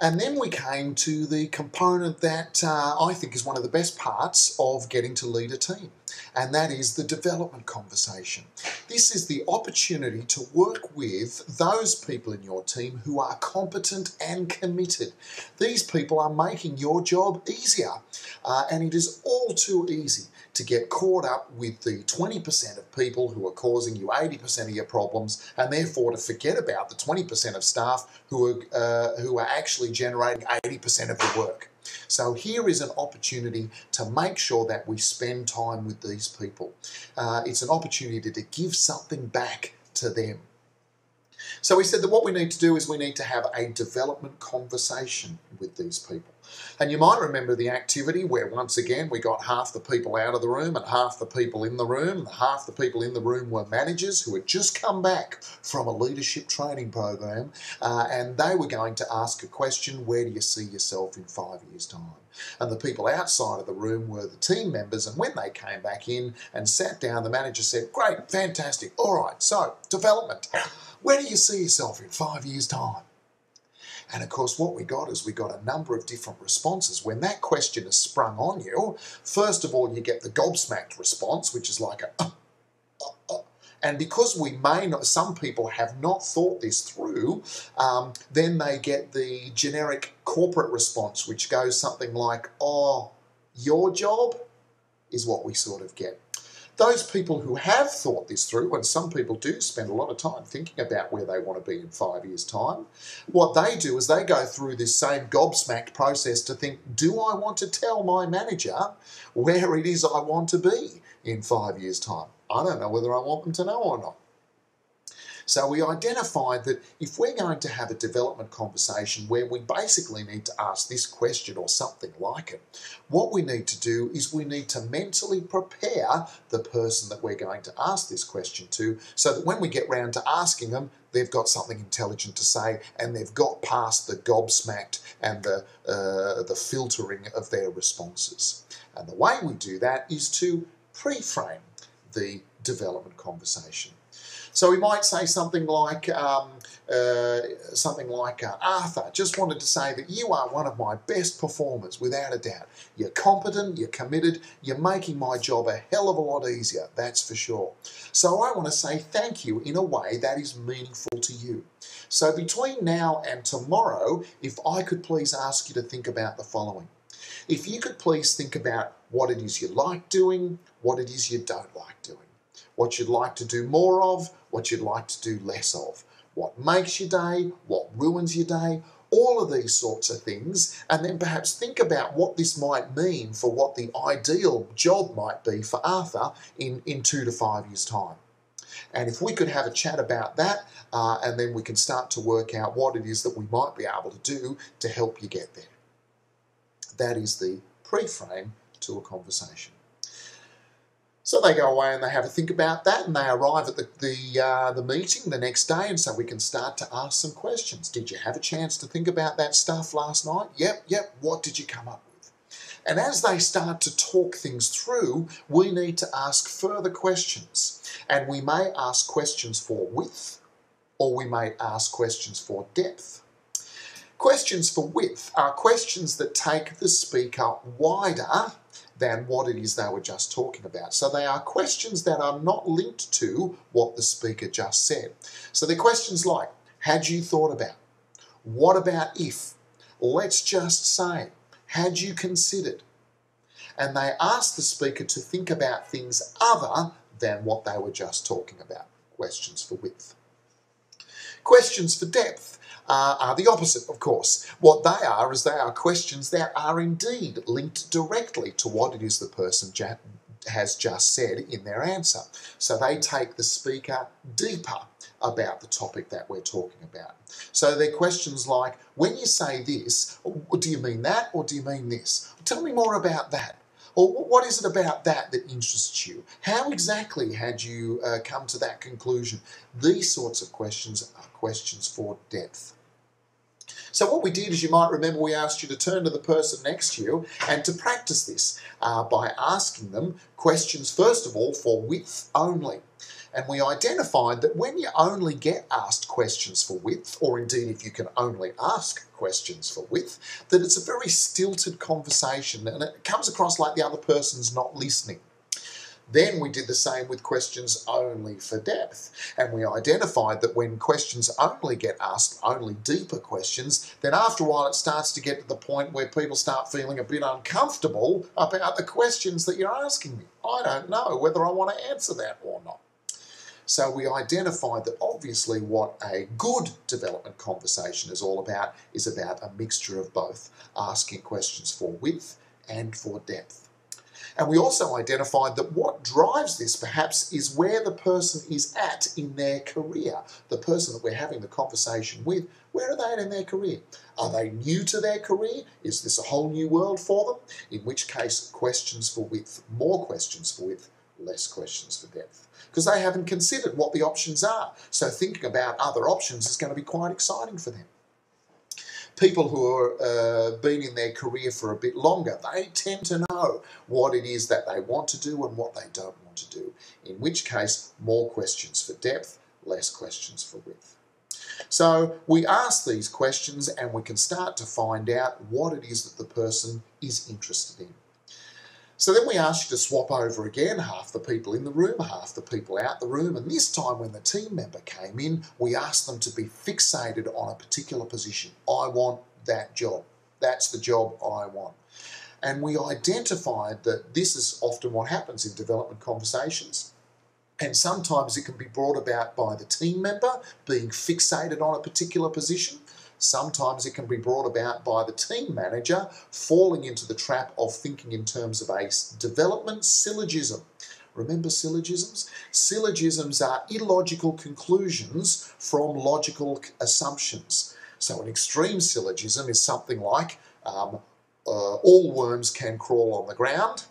And then we came to the component that I think is one of the best parts of getting to lead a team, and that is the development conversation. This is the opportunity to work with those people in your team who are competent and committed. These people are making your job easier, and it is all too easy to get caught up with the 20% of people who are causing you 80% of your problems, and therefore to forget about the 20% of staff who are actually generating 80% of the work. So here is an opportunity to make sure that we spend time with these people. It's an opportunity to give something back to them. So we said that what we need to do is we need to have a development conversation with these people. And you might remember the activity where once again we got half the people out of the room and half the people in the room. Half the people in the room were managers who had just come back from a leadership training program, and they were going to ask a question: where do you see yourself in 5 years' time? And the people outside of the room were the team members, and when they came back in and sat down, the manager said, "Great, fantastic, all right, so development. Where do you see yourself in 5 years' time?" And of course, what we got is we got a number of different responses. When that question is sprung on you, first of all, you get the gobsmacked response, which is like a, and because we may not, some people have not thought this through, then they get the generic corporate response, which goes something like, "Oh, your job," is what we sort of get. Those people who have thought this through, and some people do spend a lot of time thinking about where they want to be in 5 years' time, what they do is they go through this same gobsmacked process to think, do I want to tell my manager where it is I want to be in 5 years' time? I don't know whether I want them to know or not. So we identified that if we're going to have a development conversation where we basically need to ask this question or something like it, what we need to do is we need to mentally prepare the person that we're going to ask this question to, so that when we get round to asking them, they've got something intelligent to say and they've got past the gobsmacked and the filtering of their responses. And the way we do that is to pre-frame the development conversation. So we might say something like, Arthur, just wanted to say that you are one of my best performers, without a doubt. You're competent, you're committed, you're making my job a hell of a lot easier, that's for sure. So I want to say thank you in a way that is meaningful to you. So between now and tomorrow, if I could please ask you to think about the following. If you could please think about what it is you like doing, what it is you don't like doing, what you'd like to do more of, what you'd like to do less of, what makes your day, what ruins your day, all of these sorts of things, and then perhaps think about what this might mean for what the ideal job might be for Arthur in 2 to 5 years' time. And if we could have a chat about that, and then we can start to work out what it is that we might be able to do to help you get there. That is the pre-frame to a conversation. So they go away and they have a think about that, and they arrive at the meeting the next day, and so we can start to ask some questions. Did you have a chance to think about that stuff last night? Yep. What did you come up with? And as they start to talk things through, we need to ask further questions. And we may ask questions for width, or we may ask questions for depth. Questions for width are questions that take the speaker wider than what it is they were just talking about. So they are questions that are not linked to what the speaker just said. So they're questions like, had you thought about? What about if? Let's just say, had you considered? And they ask the speaker to think about things other than what they were just talking about. Questions for width. Questions for depth are the opposite, of course. What they are is they are questions that are indeed linked directly to what it is the person has just said in their answer. So they take the speaker deeper about the topic that we're talking about. So they're questions like, when you say this, do you mean that or do you mean this? Tell me more about that. Or what is it about that that interests you? How exactly had you come to that conclusion? These sorts of questions are questions for depth. So what we did is, you might remember, we asked you to turn to the person next to you and to practice this by asking them questions, first of all, for width only. And we identified that when you only get asked questions for width, or indeed if you can only ask questions for width, that it's a very stilted conversation and it comes across like the other person's not listening. Then we did the same with questions only for depth. And we identified that when questions only get asked, only deeper questions, then after a while it starts to get to the point where people start feeling a bit uncomfortable about the questions that you're asking me. I don't know whether I want to answer that or not. So we identified that obviously what a good development conversation is all about is about a mixture of both, asking questions for width and for depth. And we also identified that what drives this perhaps is where the person is at in their career. The person that we're having the conversation with, where are they at in their career? Are they new to their career? Is this a whole new world for them? In which case, questions for width, more questions for width, less questions for depth. Because they haven't considered what the options are. So thinking about other options is going to be quite exciting for them. People who are been in their career for a bit longer, they tend to know what it is that they want to do and what they don't want to do. In which case, more questions for depth, less questions for width. So we ask these questions and we can start to find out what it is that the person is interested in. So then we asked you to swap over again, half the people in the room, half the people out the room, and this time when the team member came in, we asked them to be fixated on a particular position. I want that job. That's the job I want. And we identified that this is often what happens in development conversations. And sometimes it can be brought about by the team member being fixated on a particular position. Sometimes it can be brought about by the team manager falling into the trap of thinking in terms of a development syllogism. Remember syllogisms? Syllogisms are illogical conclusions from logical assumptions. So an extreme syllogism is something like, all worms can crawl on the ground.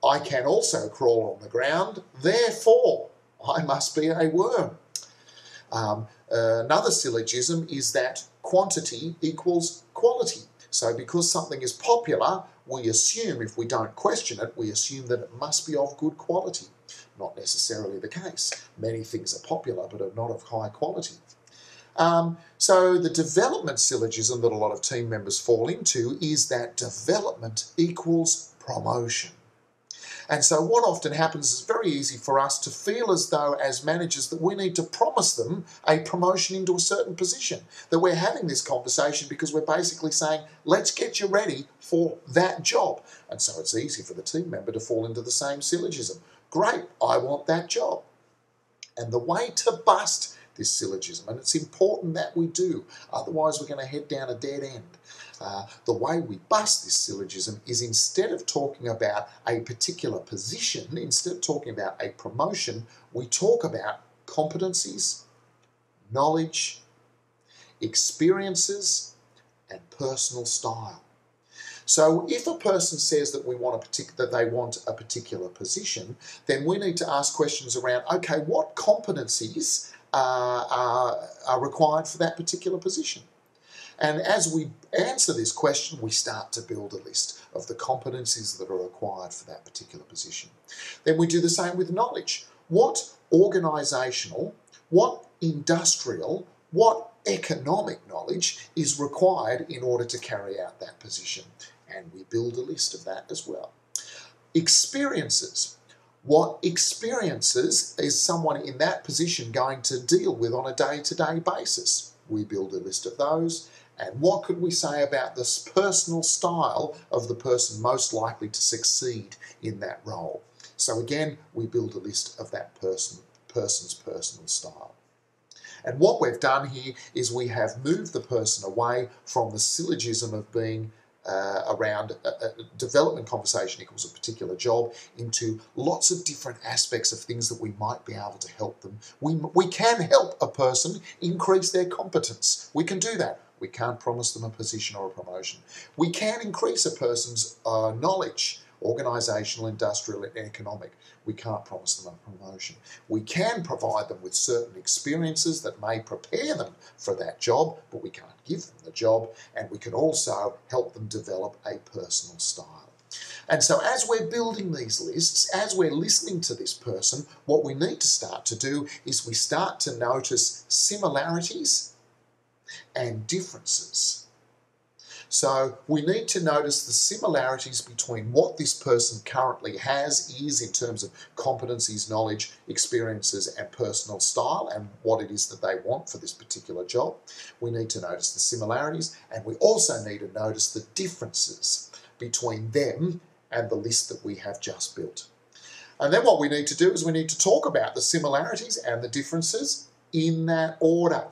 I can also crawl on the ground. Therefore, I must be a worm. Another syllogism is that quantity equals quality. So because something is popular, we assume, if we don't question it, we assume that it must be of good quality. Not necessarily the case. Many things are popular but are not of high quality. So the development syllogism that a lot of team members fall into is that development equals promotion. And so what often happens is very easy for us to feel as though as managers that we need to promise them a promotion into a certain position, that we're having this conversation because we're basically saying, let's get you ready for that job. And so it's easy for the team member to fall into the same syllogism. Great, I want that job. And the way to bust this syllogism, and it's important that we do, otherwise we're going to head down a dead end. The way we bust this syllogism is instead of talking about a particular position, instead of talking about a promotion, we talk about competencies, knowledge, experiences, and personal style. So if a person says that they want a particular position, then we need to ask questions around, okay, what competencies are required for that particular position? And as we answer this question, we start to build a list of the competencies that are required for that particular position. Then we do the same with knowledge. What organisational, what industrial, what economic knowledge is required in order to carry out that position? And we build a list of that as well. Experiences. What experiences is someone in that position going to deal with on a day-to-day basis? We build a list of those. And what could we say about this personal style of the person most likely to succeed in that role? So again, we build a list of that person's personal style. And what we've done here is we have moved the person away from the syllogism of being around a development conversation equals a particular job into lots of different aspects of things that we might be able to help them. We can help a person increase their competence. We can do that. We can't promise them a position or a promotion. We can increase a person's knowledge, organisational, industrial and economic. We can't promise them a promotion. We can provide them with certain experiences that may prepare them for that job, but we can't give them the job, and we can also help them develop a personal style. And so as we're building these lists, as we're listening to this person, what we need to start to do is we start to notice similarities and differences. So we need to notice the similarities between what this person currently is in terms of competencies, knowledge, experiences, and personal style, and what it is that they want for this particular job. We need to notice the similarities, and we also need to notice the differences between them and the list that we have just built. And then what we need to do is we need to talk about the similarities and the differences in that order.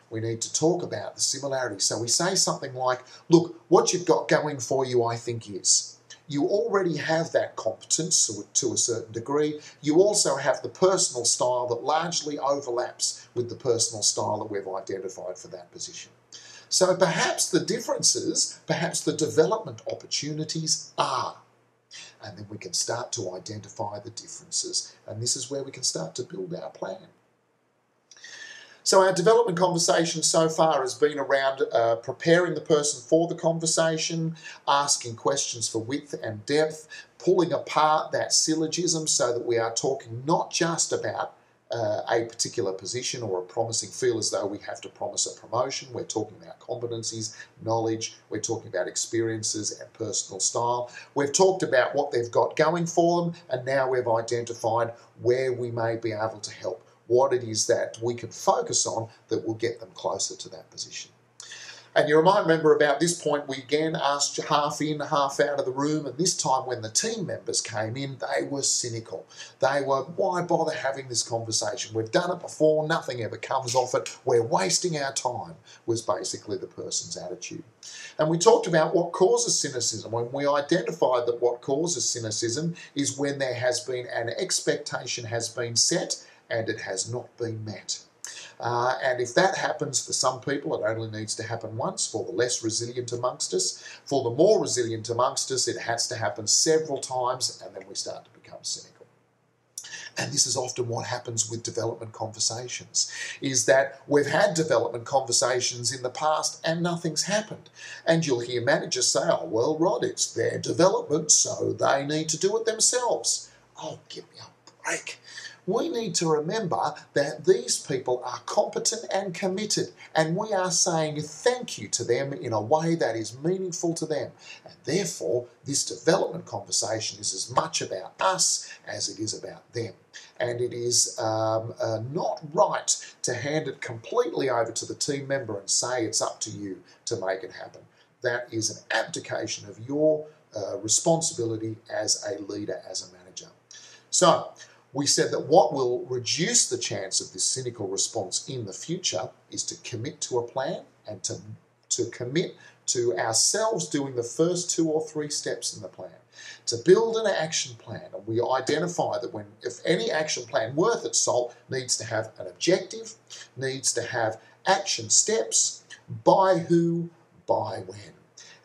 We need to talk about the similarities. So we say something like, look, what you've got going for you, I think, is you already have that competence to a certain degree. You also have the personal style that largely overlaps with the personal style that we've identified for that position. So perhaps the differences, perhaps the development opportunities are. And then we can start to identify the differences. And this is where we can start to build our plan. So our development conversation so far has been around preparing the person for the conversation, asking questions for width and depth, pulling apart that syllogism so that we are talking not just about a particular position or a promising feel as though we have to promise a promotion. We're talking about competencies, knowledge, we're talking about experiences and personal style. We've talked about what they've got going for them, and now we've identified where we may be able to help, what it is that we can focus on that will get them closer to that position. And you might remember about this point, we again asked half in, half out of the room, and this time when the team members came in, they were cynical. They were, why bother having this conversation? We've done it before, nothing ever comes off it, we're wasting our time, was basically the person's attitude. And we talked about what causes cynicism, when we identified that what causes cynicism is when there has been an expectation has been set and it has not been met. And if that happens for some people, it only needs to happen once. For the less resilient amongst us, for the more resilient amongst us, it has to happen several times, and then we start to become cynical. And this is often what happens with development conversations, is that we've had development conversations in the past and nothing's happened. And you'll hear managers say, oh, well, Rod, it's their development, so they need to do it themselves. Oh, give me a break. We need to remember that these people are competent and committed, and we are saying thank you to them in a way that is meaningful to them. And therefore, this development conversation is as much about us as it is about them. And it is not right to hand it completely over to the team member and say it's up to you to make it happen. That is an abdication of your responsibility as a leader, as a manager. So, we said that what will reduce the chance of this cynical response in the future is to commit to a plan and to commit to ourselves doing the first 2 or 3 steps in the plan. To build an action plan, and we identify that if any action plan worth its salt needs to have an objective, needs to have action steps, by who, by when.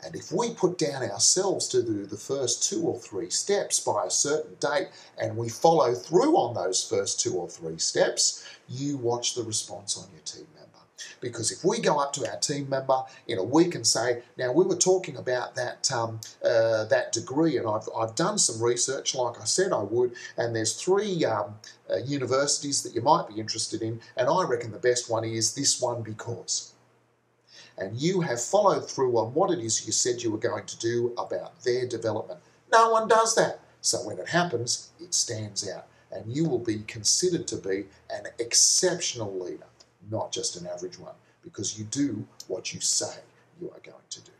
And if we put down ourselves to do the first 2 or 3 steps by a certain date and we follow through on those first 2 or 3 steps, you watch the response on your team member. Because if we go up to our team member in a week and say, now we were talking about that degree, and I've done some research like I said I would, and there's 3 universities that you might be interested in, and I reckon the best one is this one because. And you have followed through on what it is you said you were going to do about their development. No one does that. So when it happens, it stands out. And you will be considered to be an exceptional leader, not just an average one, because you do what you say you are going to do.